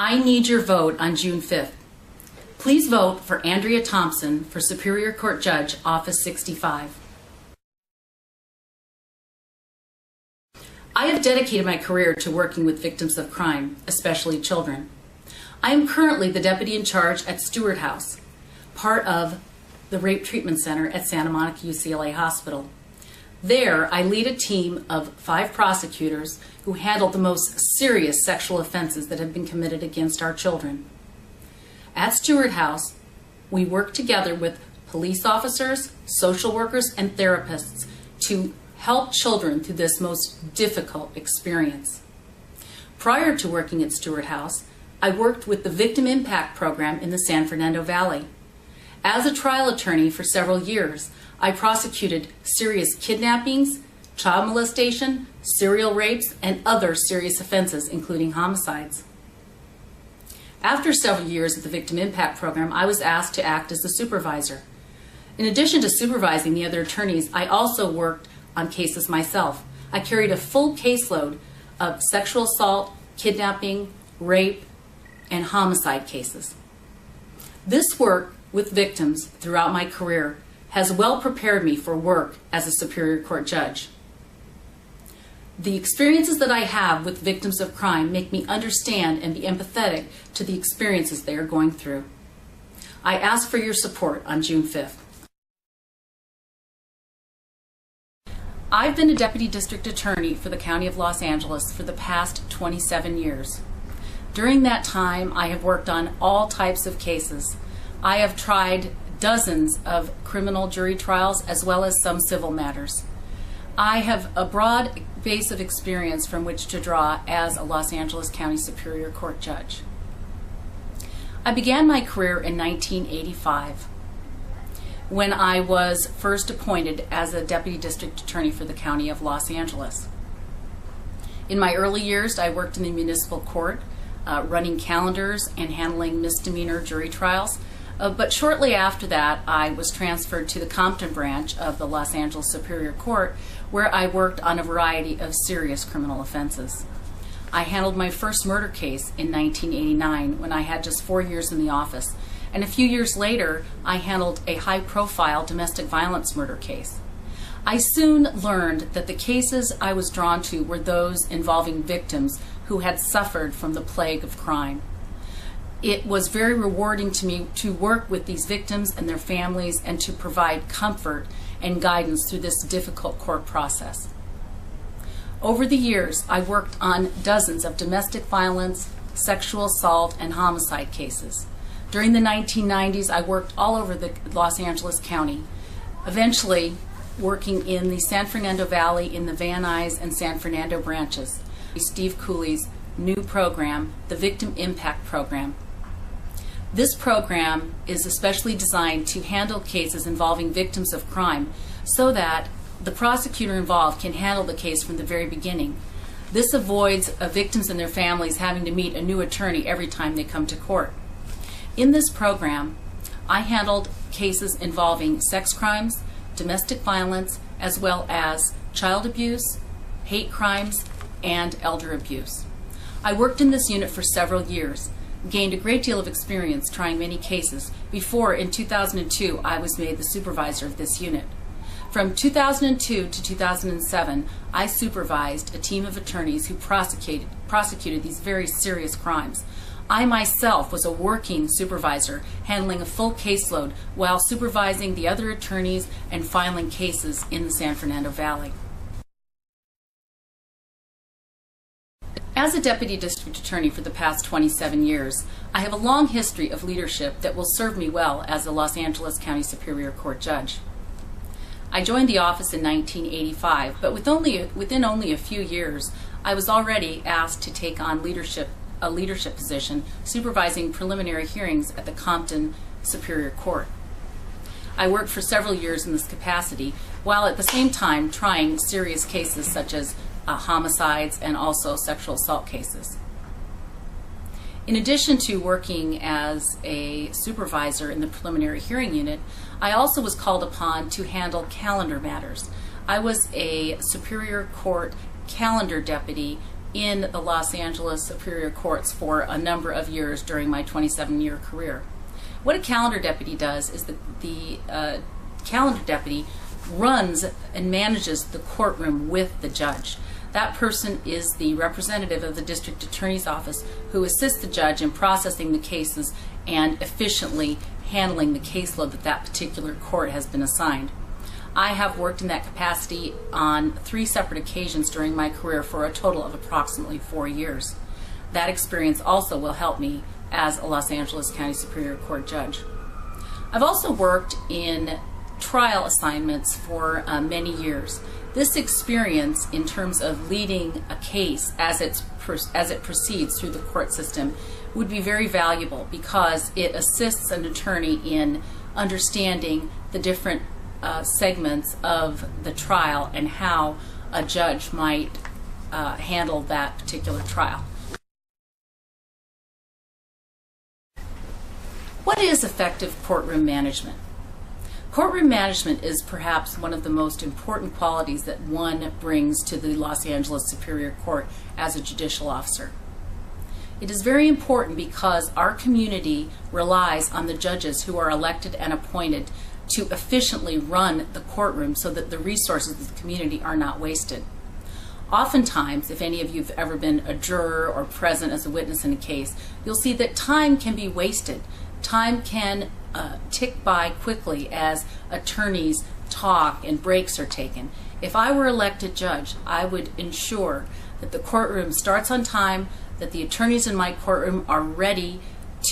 I need your vote on June 5th. Please vote for Andrea Thompson for Superior Court Judge, Office 65. I have dedicated my career to working with victims of crime, especially children. I am currently the deputy in charge at Stewart House, part of the Rape Treatment Center at Santa Monica UCLA Hospital. There, I lead a team of 5 prosecutors who handle the most serious sexual offenses that have been committed against our children. At Stewart House, we work together with police officers, social workers, and therapists to help children through this most difficult experience. Prior to working at Stewart House, I worked with the Victim Impact Program in the San Fernando Valley. As a trial attorney for several years, I prosecuted serious kidnappings, child molestation, serial rapes, and other serious offenses, including homicides. After several years at the Victim Impact Program, I was asked to act as the supervisor. In addition to supervising the other attorneys, I also worked on cases myself. I carried a full caseload of sexual assault, kidnapping, rape, and homicide cases. This work with victims throughout my career has well prepared me for work as a Superior Court judge. The experiences that I have with victims of crime make me understand and be empathetic to the experiences they are going through. I ask for your support on June 5th. I've been a Deputy District Attorney for the County of Los Angeles for the past 27 years. During that time, I have worked on all types of cases. I have tried dozens of criminal jury trials as well as some civil matters. I have a broad base of experience from which to draw as a Los Angeles County Superior Court judge. I began my career in 1985 when I was first appointed as a Deputy District Attorney for the County of Los Angeles. In my early years, I worked in the municipal court, running calendars and handling misdemeanor jury trials. But shortly after that, I was transferred to the Compton branch of the Los Angeles Superior Court, where I worked on a variety of serious criminal offenses. I handled my first murder case in 1989 when I had just 4 years in the office. And a few years later, I handled a high-profile domestic violence murder case. I soon learned that the cases I was drawn to were those involving victims who had suffered from the plague of crime. It was very rewarding to me to work with these victims and their families and to provide comfort and guidance through this difficult court process. Over the years, I worked on dozens of domestic violence, sexual assault, and homicide cases. During the 1990s, I worked all over the Los Angeles County, eventually working in the San Fernando Valley in the Van Nuys and San Fernando branches. Steve Cooley's new program, the Victim Impact Program. This program is especially designed to handle cases involving victims of crime so that the prosecutor involved can handle the case from the very beginning. This avoids victims and their families having to meet a new attorney every time they come to court. In this program, I handled cases involving sex crimes, domestic violence, as well as child abuse, hate crimes, and elder abuse. I worked in this unit for several years, gained a great deal of experience trying many cases before, in 2002, I was made the supervisor of this unit. From 2002 to 2007, I supervised a team of attorneys who prosecuted these very serious crimes. I myself was a working supervisor, handling a full caseload while supervising the other attorneys and filing cases in the San Fernando Valley. As a Deputy District Attorney for the past 27 years, I have a long history of leadership that will serve me well as a Los Angeles County Superior Court judge. I joined the office in 1985, but within only a few years, I was already asked to take on a leadership position, supervising preliminary hearings at the Compton Superior Court. I worked for several years in this capacity, while at the same time trying serious cases such as homicides and also sexual assault cases. In addition to working as a supervisor in the preliminary hearing unit, I also was called upon to handle calendar matters. I was a Superior Court calendar deputy in the Los Angeles Superior Courts for a number of years during my 27-year career. What a calendar deputy does is that the calendar deputy runs and manages the courtroom with the judge. That person is the representative of the district attorney's office who assists the judge in processing the cases and efficiently handling the caseload that that particular court has been assigned. I have worked in that capacity on 3 separate occasions during my career for a total of approximately 4 years. That experience also will help me as a Los Angeles County Superior Court judge. I've also worked in trial assignments for many years. This experience in terms of leading a case as it proceeds through the court system would be very valuable because it assists an attorney in understanding the different segments of the trial and how a judge might handle that particular trial. What is effective courtroom management? Courtroom management is perhaps one of the most important qualities that one brings to the Los Angeles Superior Court as a judicial officer. It is very important because our community relies on the judges who are elected and appointed to efficiently run the courtroom so that the resources of the community are not wasted. Oftentimes, if any of you have ever been a juror or present as a witness in a case, you'll see that time can be wasted. Time can tick by quickly as attorneys talk and breaks are taken. If I were elected judge, I would ensure that the courtroom starts on time, that the attorneys in my courtroom are ready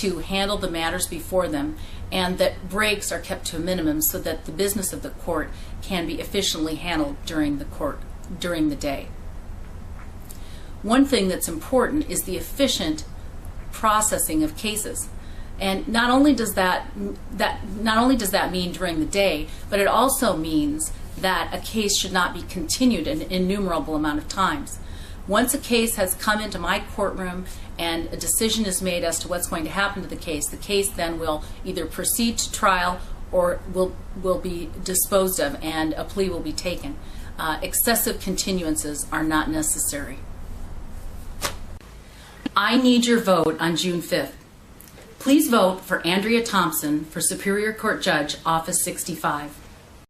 to handle the matters before them, and that breaks are kept to a minimum so that the business of the court can be efficiently handled during the day. One thing that's important is the efficient processing of cases. And not only does that mean during the day, but it also means that a case should not be continued an innumerable amount of times. Once a case has come into my courtroom and a decision is made as to what's going to happen to the case then will either proceed to trial or will be disposed of and a plea will be taken. Excessive continuances are not necessary. I need your vote on June 5th. Please vote for Andrea Thompson for Superior Court Judge, Office 65.